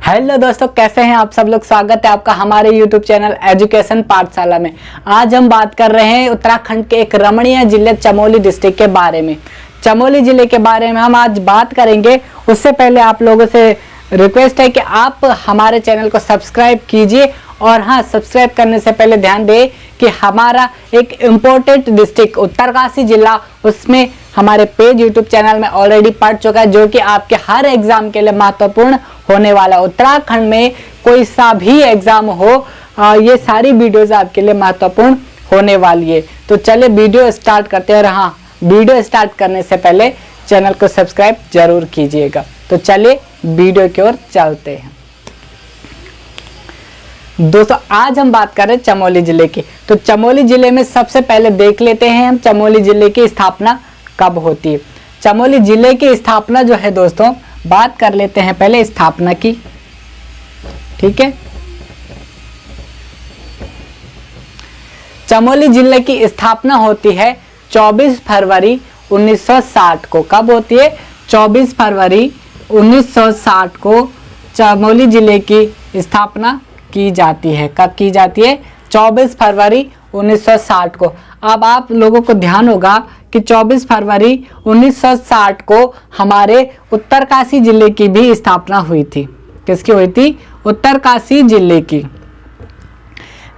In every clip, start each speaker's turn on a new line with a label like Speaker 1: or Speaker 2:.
Speaker 1: Hello दोस्तों, कैसे हैं आप सब लोग। स्वागत है आपका हमारे YouTube चैनल एजुकेशन पाठशाला में। आज हम बात कर रहे हैं उत्तराखंड के एक रमणीय जिले चमोली डिस्ट्रिक्ट के बारे में। चमोली जिले के बारे में हम आज बात करेंगे। उससे पहले आप लोगों से रिक्वेस्ट है कि आप हमारे चैनल को सब्सक्राइब कीजिए। और हाँ, सब्सक्राइब करने से पहले ध्यान दें कि हमारा एक इम्पोर्टेंट डिस्ट्रिक्ट उत्तरकाशी जिला, उसमें हमारे पेज यूट्यूब चैनल में ऑलरेडी पढ़ चुका है, जो कि आपके हर एग्जाम के लिए महत्वपूर्ण होने वाला। उत्तराखंड में कोई सा भी एग्जाम हो, ये सारी वीडियोस आपके लिए महत्वपूर्ण होने वाली है। तो चलिए वीडियो स्टार्ट करते हैं। और हाँ, वीडियो स्टार्ट करने से पहले चैनल को सब्सक्राइब जरूर कीजिएगा। तो चलिए वीडियो की ओर चलते हैं। दोस्तों, आज हम बात कर रहे हैं चमोली जिले की। तो चमोली जिले में सबसे पहले देख लेते हैं हम चमोली जिले की स्थापना कब होती है। चमोली जिले की स्थापना जो है दोस्तों, बात कर लेते हैं पहले स्थापना की। ठीक है, चमोली जिले की स्थापना होती है 24 फरवरी 1960 को। कब होती है? 24 फरवरी 1960 को चमोली जिले की स्थापना की जाती है। कब की जाती है? 24 फरवरी 1960 को। अब आप लोगों को ध्यान होगा कि 24 फरवरी 1960 को हमारे उत्तरकाशी जिले की भी स्थापना हुई थी। किसकी हुई थी? उत्तरकाशी जिले की।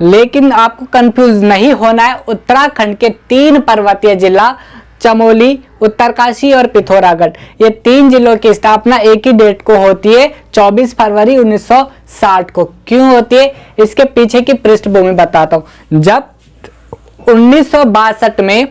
Speaker 1: लेकिन आपको कंफ्यूज नहीं होना है, उत्तराखंड के 3 पर्वतीय जिला चमोली, उत्तरकाशी और पिथौरागढ़, ये 3 जिलों की स्थापना एक ही डेट को होती है, 24 फरवरी 1960 को। क्यों होती है, इसके पीछे की पृष्ठभूमि बताता हूं। जब 1962 में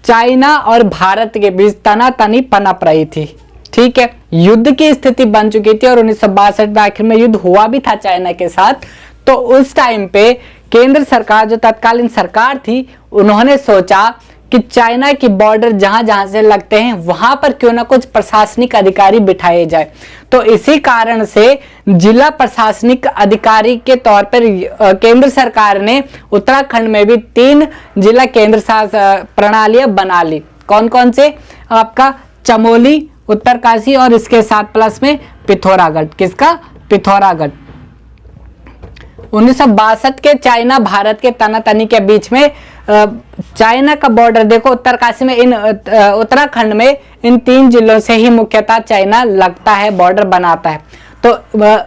Speaker 1: चाइना और भारत के बीच तनातनी पनप रही थी, ठीक है, युद्ध की स्थिति बन चुकी थी और 1962 में आखिर में युद्ध हुआ भी था चाइना के साथ। तो उस टाइम पे केंद्र सरकार, जो तत्कालीन सरकार थी, उन्होंने सोचा कि चाइना की बॉर्डर जहां जहां से लगते हैं वहां पर क्यों ना कुछ प्रशासनिक अधिकारी बिठाए जाए। तो इसी कारण से जिला प्रशासनिक अधिकारी के तौर पर केंद्र सरकार ने उत्तराखंड में भी 3 जिला केंद्र शासित प्रणालियां बना ली। कौन कौन से? आपका चमोली, उत्तरकाशी और इसके साथ प्लस में पिथौरागढ़। किसका? पिथौरागढ़। 1962 के चाइना भारत के तनातनी के बीच में चाइना का बॉर्डर देखो, उत्तरकाशी में, उत्तराखंड में इन 3 जिलों से ही मुख्यतः चाइना लगता है, बॉर्डर बनाता है। तो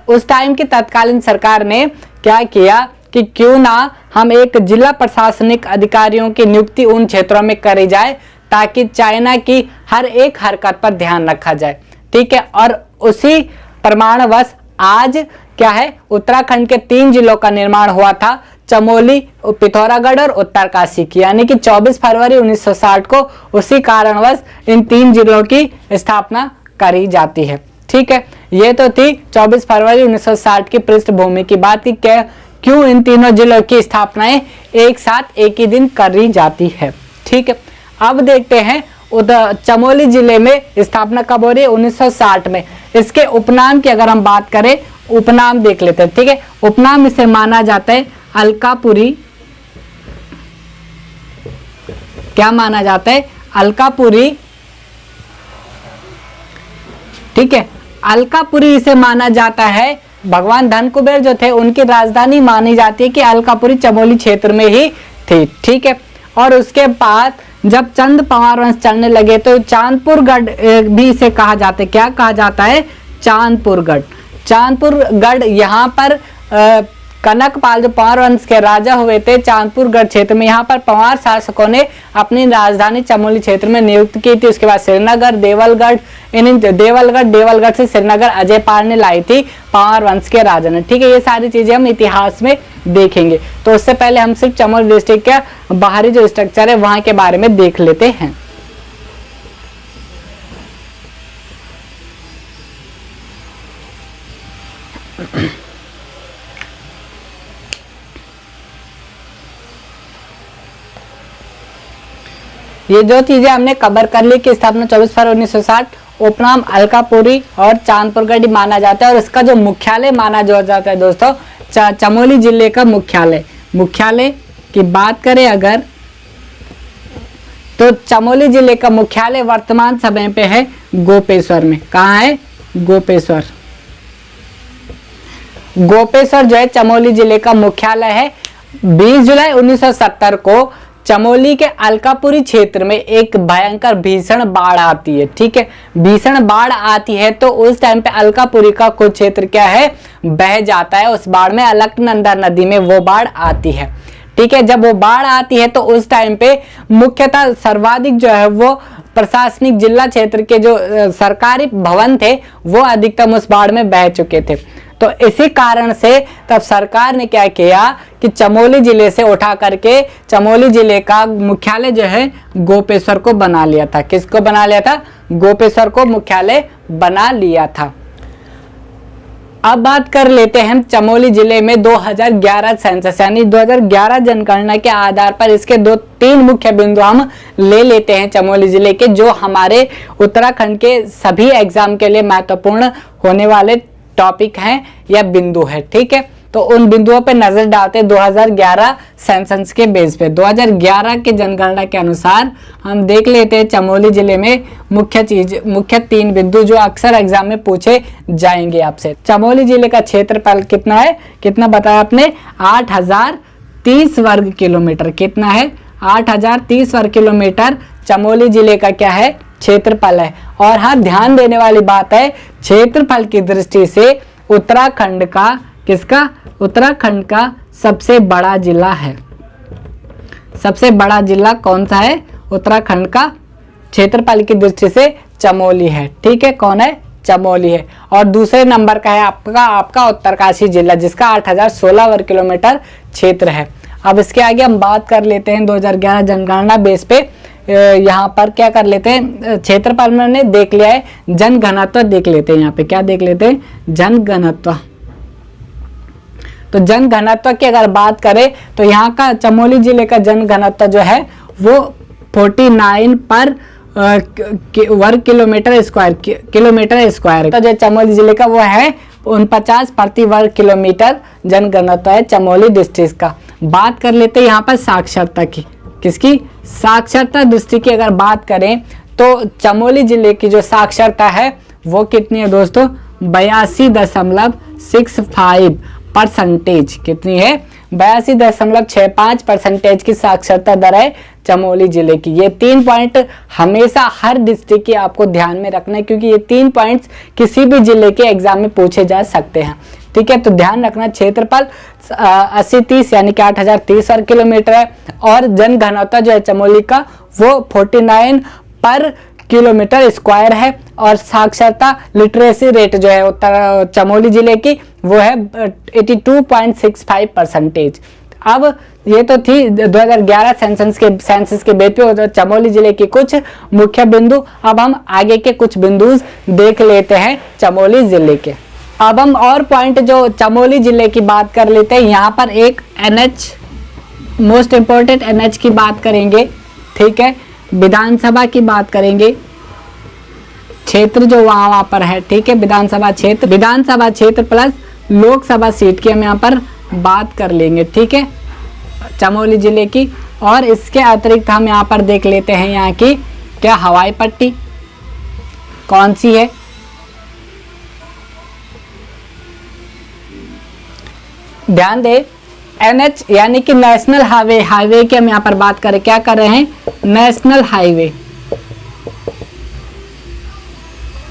Speaker 1: उस टाइम की तत्कालीन सरकार ने क्या किया कि क्यों ना हम एक जिला प्रशासनिक अधिकारियों की नियुक्ति उन क्षेत्रों में करी जाए ताकि चाइना की हर एक हरकत पर ध्यान रखा जाए। ठीक है, और उसी प्रमाणवश आज क्या है, उत्तराखंड के 3 जिलों का निर्माण हुआ था, चमोली, पिथौरागढ़ और उत्तरकाशी की। यानी कि 24 फरवरी 1960 को उसी कारणवश इन 3 जिलों की स्थापना करी जाती है। ठीक है, ये तो थी 24 फरवरी 1960 की पृष्ठभूमि की बात की क्यों इन तीनों जिलों की स्थापनाएं एक साथ एक ही दिन करी जाती है। ठीक है, अब देखते हैं चमोली जिले में स्थापना कब हो रही है? 1960 में। इसके उपनाम की अगर हम बात करें, उपनाम देख लेते हैं। ठीक है, उपनाम इसे माना जाता है अलकापुरी। क्या माना जाता है? अलकापुरी। ठीक है, अलकापुरी इसे माना जाता है। भगवान धनकुबेर जो थे, उनकी राजधानी मानी जाती है कि अलकापुरी चमोली क्षेत्र में ही थी। ठीक है, और उसके बाद जब चंद पवार वंश चलने लगे तो चांदपुरगढ़ भी इसे कहा जाता है। क्या कहा जाता है? चांदपुरगढ़। चांदपुरगढ़, यहाँ पर कनकपाल जो पवार वंश के राजा हुए थे, चांदपुरगढ़ क्षेत्र में, यहाँ पर पवार शासकों ने अपनी राजधानी चमोली क्षेत्र में नियुक्त की थी। उसके बाद श्रीनगर, देवलगढ़, देवलगढ़ से श्रीनगर अजयपाल ने लाई थी पवार वंश के राजा ने। ठीक है, ये सारी चीजें हम इतिहास में देखेंगे। तो उससे पहले हम सिर्फ चमोली डिस्ट्रिक्ट का बाहरी जो स्ट्रक्चर है वहां के बारे में देख लेते हैं। ये जो चीजें हमने कवर कर ली कि स्थापना 24 फरवरी 1960, उपनाम अलकापुरी और चांदपुरगढ़ माना जाता है। और इसका जो मुख्यालय माना जाता है दोस्तों, चमोली जिले का मुख्यालय की बात करें अगर, तो चमोली जिले का मुख्यालय वर्तमान समय पे है गोपेश्वर में। कहाँ है? गोपेश्वर। गोपेश्वर जो है चमोली जिले का मुख्यालय है। 20 जुलाई 1970 को चमोली के अलकापुरी क्षेत्र में एक भयंकर भीषण बाढ़ आती है। ठीक है, भीषण बाढ़ आती है तो उस टाइम पे अलकापुरी का कुछ क्षेत्र क्या है, बह जाता है। उस बाढ़ में अलकनंदा नदी में वो बाढ़ आती है। ठीक है, जब वो बाढ़ आती है तो उस टाइम पे मुख्यतः सर्वाधिक जो है वो प्रशासनिक जिला क्षेत्र के जो सरकारी भवन थे वो अधिकतम उस बाढ़ में बह चुके थे। तो इसी कारण से तब सरकार ने क्या किया कि चमोली जिले से उठा करके चमोली जिले का मुख्यालय जो है गोपेश्वर को बना लिया था। किसको बना लिया था? गोपेश्वर को मुख्यालय बना लिया था। अब बात कर लेते हैं हम चमोली जिले में 2011 सेंसस यानी 2011 जनगणना के आधार पर इसके तीन मुख्य बिंदु हम ले लेते हैं चमोली जिले के, जो हमारे उत्तराखंड के सभी एग्जाम के लिए महत्वपूर्ण होने वाले टॉपिक हैं या बिंदु है। ठीक है, तो उन बिंदुओं पे नजर डालते हैं 2011 सेंसस के बेस पे। 2011 के जनगणना के अनुसार हम देख लेते हैं चमोली जिले में मुख्य तीन बिंदु जो अक्सर एग्जाम में पूछे जाएंगे आपसे। चमोली जिले का क्षेत्रफल कितना है, कितना बताया आपने? 8030 वर्ग किलोमीटर। कितना है? 8030 वर्ग किलोमीटर चमोली जिले का क्या है, क्षेत्रफल है। और हाँ, ध्यान देने वाली बात है, क्षेत्रफल की दृष्टि से उत्तराखंड का किसका, उत्तराखंड का सबसे बड़ा जिला है। सबसे बड़ा जिला कौन सा है? उत्तराखंड का क्षेत्रफल की दृष्टि से चमोली है। ठीक है, कौन है? चमोली है। और दूसरे नंबर का है आपका उत्तरकाशी जिला, जिसका 8016 वर्ग किलोमीटर क्षेत्र है। अब इसके आगे हम बात कर लेते हैं 2011 जनगणना बेस पे। यहाँ पर क्या कर लेते हैं, क्षेत्रफल मैंने देख लिया है, जनघनत्व देख लेते हैं। यहाँ पे क्या देख लेते हैं? जनघनत्व। तो जनघनत्व की अगर बात करें तो यहाँ का चमोली जिले का जनघनत्व जो है वो 49 पर वर्ग किलोमीटर स्क्वायर। तो जो चमोली जिले का वो है 49 प्रति वर्ग किलोमीटर जनघनत्व है चमोली डिस्ट्रिक्ट का। बात कर लेते हैं यहाँ पर साक्षरता की। किसकी? साक्षरता दृष्टि की अगर बात करें तो चमोली जिले की जो साक्षरता है वो कितनी है दोस्तों? 82.65%। कितनी है? 82.65% की साक्षरता दर है चमोली जिले की। ये 3 पॉइंट हमेशा हर डिस्ट्रिक्ट की आपको ध्यान में रखना है, क्योंकि ये 3 पॉइंट्स किसी भी जिले के एग्जाम में पूछे जा सकते हैं। ठीक है, तो ध्यान रखना, क्षेत्रफल 8030 यानी कि 8030 वर्ग किलोमीटर है। और जनघनत्व जो है चमोली का वो 49 पर किलोमीटर स्क्वायर है। और साक्षरता लिटरेसी रेट जो है उत्तर चमोली जिले की वो है 82.65%। अब ये तो थी 2011 सेंसस के बेस पे चमोली जिले की कुछ मुख्य बिंदु। अब हम आगे के कुछ बिंदु देख लेते हैं चमोली जिले के। अब हम और पॉइंट जो चमोली जिले की बात कर लेते हैं। यहाँ पर एक NH, मोस्ट इम्पोर्टेंट NH की बात करेंगे। ठीक है, विधानसभा की बात करेंगे, क्षेत्र जो वहां पर है। ठीक है, विधानसभा क्षेत्र प्लस लोकसभा सीट की हम यहाँ पर बात कर लेंगे। ठीक है, चमोली जिले की। और इसके अतिरिक्त हम यहाँ पर देख लेते हैं यहाँ की क्या हवाई पट्टी कौन सी है। ध्यान दे, NH यानी कि नेशनल हाईवे की हम यहाँ पर बात करें। क्या कर रहे हैं? National highway.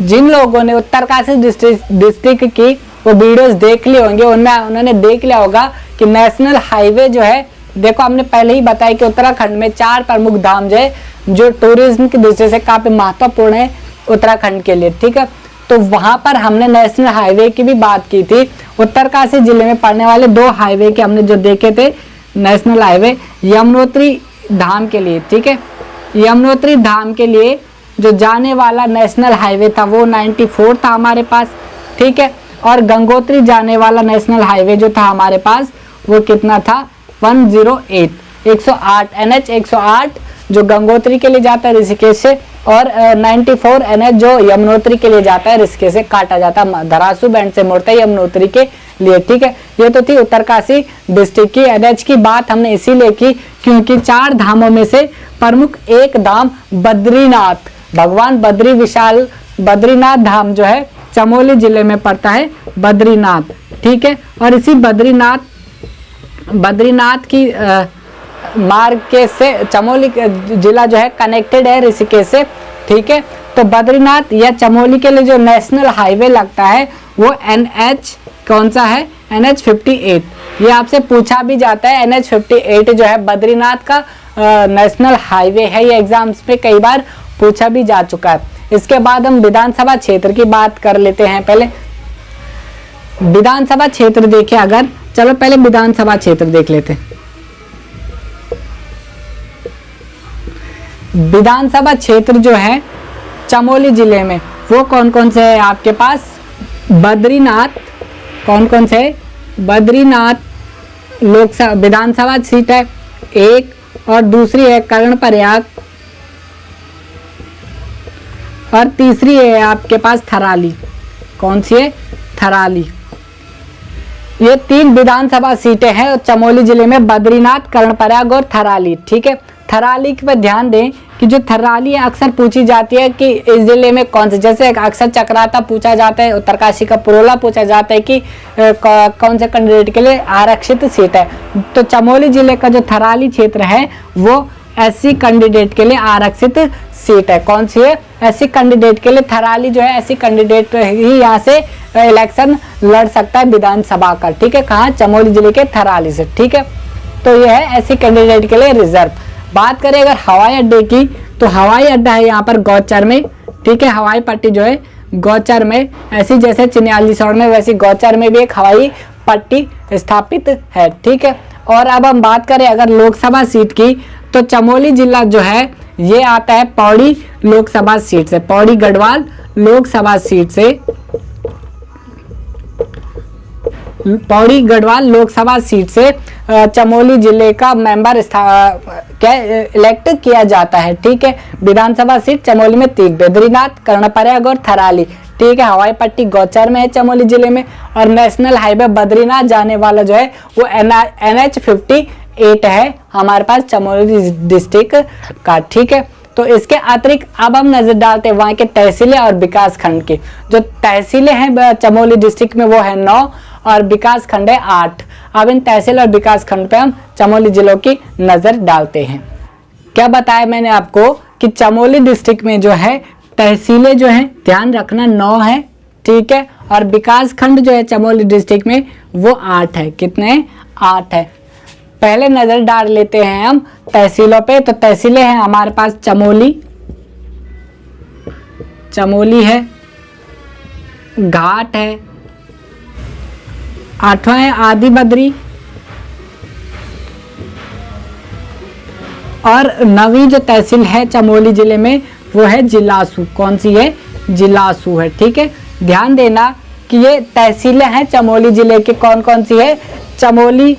Speaker 1: जिन लोगों ने उत्तरकाशी डिस्ट्रिक्ट की वो वीडियोस देख लिए होंगे, उनमें उन्होंने देख लिया होगा कि नेशनल हाईवे जो है, देखो हमने पहले ही बताया कि उत्तराखंड में 4 प्रमुख धाम जो है जो टूरिज्म की दृष्टि से काफी महत्वपूर्ण है उत्तराखंड के लिए। ठीक है, तो वहां पर हमने नेशनल हाईवे की भी बात की थी। उत्तरकाशी जिले में पड़ने वाले 2 हाईवे के हमने जो देखे थे, नेशनल हाईवे यमुनोत्री धाम के लिए। ठीक है, यमुनोत्री धाम के लिए जो जाने वाला नेशनल हाईवे था वो 94 था हमारे पास। ठीक है, और गंगोत्री जाने वाला नेशनल हाईवे जो था हमारे पास वो कितना था? 108 NH 108 जो गंगोत्री के लिए जाता है ऋषिकेश से, और 94 NH जो यमुनोत्री के लिए जाता है ऋषिकेश से काटा जाता है, धरासू बैंड से मुड़ता है यमुनोत्री के लिए। ठीक है, ये तो थी उत्तरकाशी डिस्ट्रिक्ट की। NH की बात हमने इसीलिए की क्योंकि 4 धामों में से प्रमुख एक धाम बद्रीनाथ, भगवान बद्रीनाथ धाम जो है चमोली जिले में पड़ता है। बद्रीनाथ ठीक है। और इसी बद्रीनाथ की मार्ग के से चमोली जिला जो है कनेक्टेड है ऋषिकेश से, ठीक है। तो बद्रीनाथ या चमोली के लिए जो नेशनल हाईवे लगता है वो NH कौन सा है, NH 58। ये आपसे पूछा भी जाता है, NH 58 जो है बद्रीनाथ का नेशनल हाईवे है। ये एग्जाम्स में कई बार पूछा भी जा चुका है। इसके बाद हम विधानसभा क्षेत्र की बात कर लेते हैं। पहले विधानसभा क्षेत्र देखें अगर, चलो पहले विधानसभा क्षेत्र देख लेते हैं। विधानसभा क्षेत्र जो है चमोली जिले में वो कौन कौन से है आपके पास, बद्रीनाथ, कौन कौन से है, बद्रीनाथ लोकसभा विधानसभा सीट है एक, और दूसरी है कर्णप्रयाग, और तीसरी है आपके पास थराली। कौन सी है, थराली। ये 3 विधानसभा सीटें हैं चमोली जिले में, बद्रीनाथ, कर्णप्रयाग और थराली, ठीक है। थराली पर ध्यान दें कि जो थराली अक्सर पूछी जाती है कि इस जिले में कौन से, जैसे अक्सर चक्राता पूछा जाता है, उत्तरकाशी का पुरोला पूछा जाता है कि कौन से कैंडिडेट के लिए आरक्षित सीट है। तो चमोली जिले का जो थराली क्षेत्र है वो SC कैंडिडेट के लिए आरक्षित सीट है। कौन सी है, SC कैंडिडेट के लिए थराली जो है SC कैंडिडेट ही यहाँ से इलेक्शन लड़ सकता है विधानसभा का, ठीक है। कहाँ, चमोली जिले के थराली से, ठीक है। तो यह है SC कैंडिडेट के लिए रिजर्व। बात करें अगर हवाई अड्डे की, तो हवाई अड्डा है यहाँ पर गौचर में, ठीक है। हवाई पट्टी जो है गौचर में, ऐसी जैसे चिन्यालीसौड़ में वैसी गौचर में भी एक हवाई पट्टी स्थापित है, ठीक है। और अब हम बात करें अगर लोकसभा सीट की, तो चमोली जिला जो है ये आता है पौड़ी लोकसभा सीट से, पौड़ी गढ़वाल लोकसभा सीट से, पौड़ी गढ़वाल लोकसभा सीट से चमोली जिले का मेंबर इलेक्ट किया जाता है, ठीक है। विधानसभा सीट चमोली में 3, बद्रीनाथ, कर्णप्रयाग और थराली, ठीक है। हवाई पट्टी गौचर में है चमोली जिले में, और नेशनल हाईवे बद्रीनाथ जाने वाला जो है वो NH 58 है हमारे पास चमोली डिस्ट्रिक्ट का, ठीक है। तो इसके अतिरिक्त अब हम नजर डालते हैं वहाँ के तहसीलें और विकास खंड की। जो तहसीलें हैं चमोली डिस्ट्रिक्ट में वो है 9 और विकास खंड है 8। अब इन तहसील और विकास खंड पे हम चमोली जिलों की नजर डालते हैं। क्या बताया मैंने आपको कि चमोली डिस्ट्रिक्ट में जो है तहसीलें जो हैं ध्यान रखना 9 है, ठीक है। और विकास खंड जो है चमोली डिस्ट्रिक्ट में वो 8 है। कितने, 8 है। पहले नजर डाल लेते हैं हम तहसीलों पे। तो तहसीलें हैं हमारे पास चमोली है, घाट है, 8वां है आदि बद्री, और 9वीं जो तहसील है चमोली जिले में वो है जिलासू। कौन सी है, जिलासू है, ठीक है। ध्यान देना कि ये तहसीलें हैं चमोली जिले के, कौन कौन सी है, चमोली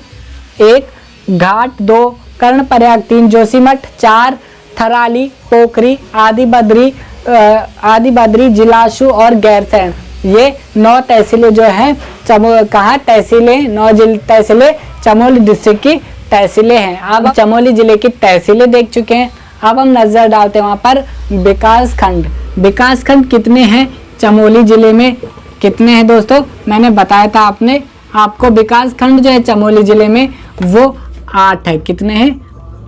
Speaker 1: 1, घाट 2, कर्णप्रयाग 3, जोशीमठ 4, थराली, पोखरी, आदि बद्री, जिलासू और गैरसैंण। ये 9 तहसीलें जो हैं कहाँ तहसीलें, 9 तहसीलें चमोली डिस्ट्रिक्ट की तहसीलें हैं। अब चमोली जिले की तहसीलें देख चुके हैं, अब हम नजर डालते हैं वहाँ पर विकास खंड। विकास खंड कितने हैं चमोली जिले में, कितने हैं दोस्तों, मैंने बताया था आपको विकास खंड जो है चमोली जिले में वो 8 है। कितने हैं,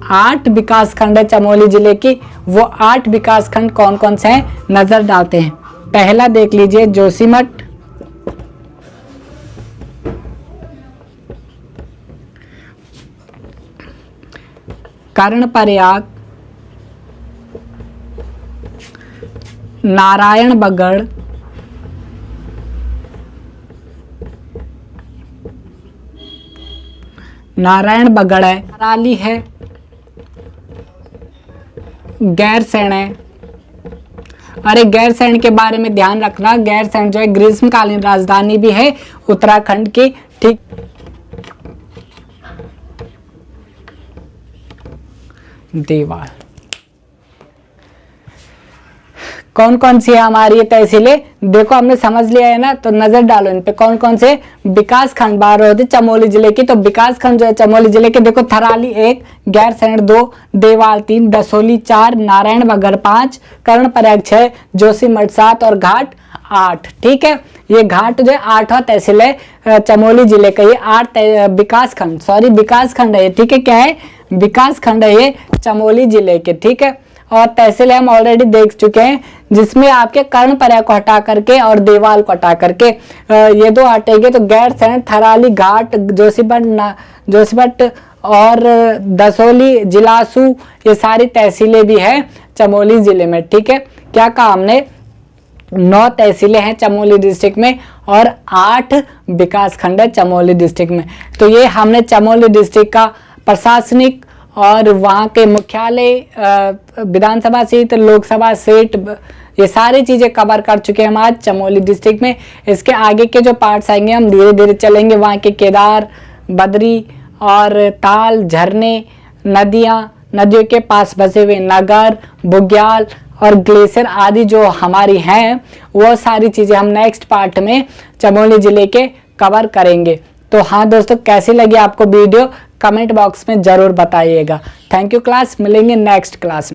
Speaker 1: 8 विकास खंड है चमोली जिले की। वो 8 विकास खंड कौन कौन से हैं नजर डालते हैं। पहला देख लीजिए जोशीमठ, कर्णप्रयाग, नारायणबगड़, नारायणबगड़ है, थराली है, गैरसैंण है। अरे गैरसैंण के बारे में ध्यान रखना, गैरसैंण जो है ग्रीष्मकालीन राजधानी भी है उत्तराखंड की, ठीक। देवाल, कौन कौन सी है हमारी ये तहसीलें, देखो हमने समझ लिया है ना। तो नजर डालो इन पे कौन कौन से विकास खंड बाहर होते चमोली जिले की। तो विकास खंड जो है चमोली जिले के, देखो थराली 1, गैरसैंण 2, देवाल 3, दसोली 4, नारायणबगड़ 5, कर्णप्रयाग 6, जोशीमठ 7 और घाट 8, ठीक है। ये घाट जो है 8वां तहसील है चमोली जिले का, ये 8 विकास खंड है, ठीक है। क्या है? विकास खंड है ये चमोली जिले के, ठीक है। और तहसील हम ऑलरेडी देख चुके हैं, जिसमें आपके कर्णपर्या को हटा करके और देवाल को हटा करके ये 2 हटेंगे तो गैरसैंण, थराली घाट, जोशीमठ और दसोली, जिलासू, ये सारी तहसीलें भी हैं चमोली जिले में, ठीक है। क्या कहा हमने? 9 तहसीलें हैं चमोली डिस्ट्रिक्ट में और 8 विकास खंड है चमोली डिस्ट्रिक्ट में। तो ये हमने चमोली डिस्ट्रिक्ट का प्रशासनिक और वहाँ के मुख्यालय, विधानसभा सीट, लोकसभा सीट, ये सारी चीज़ें कवर कर चुके हैं हम आज चमोली डिस्ट्रिक्ट में। इसके आगे के जो पार्ट्स आएंगे हम धीरे धीरे चलेंगे, वहाँ के केदार, बद्री और ताल, झरने, नदियों के पास बसे हुए नगर, बुग्याल और ग्लेशियर आदि जो हमारी हैं, वो सारी चीज़ें हम नेक्स्ट पार्ट में चमोली ज़िले के कवर करेंगे। तो हाँ दोस्तों, कैसी लगी आपको वीडियो कमेंट बॉक्स में ज़रूर बताइएगा। थैंक यू क्लास, मिलेंगे नेक्स्ट क्लास में।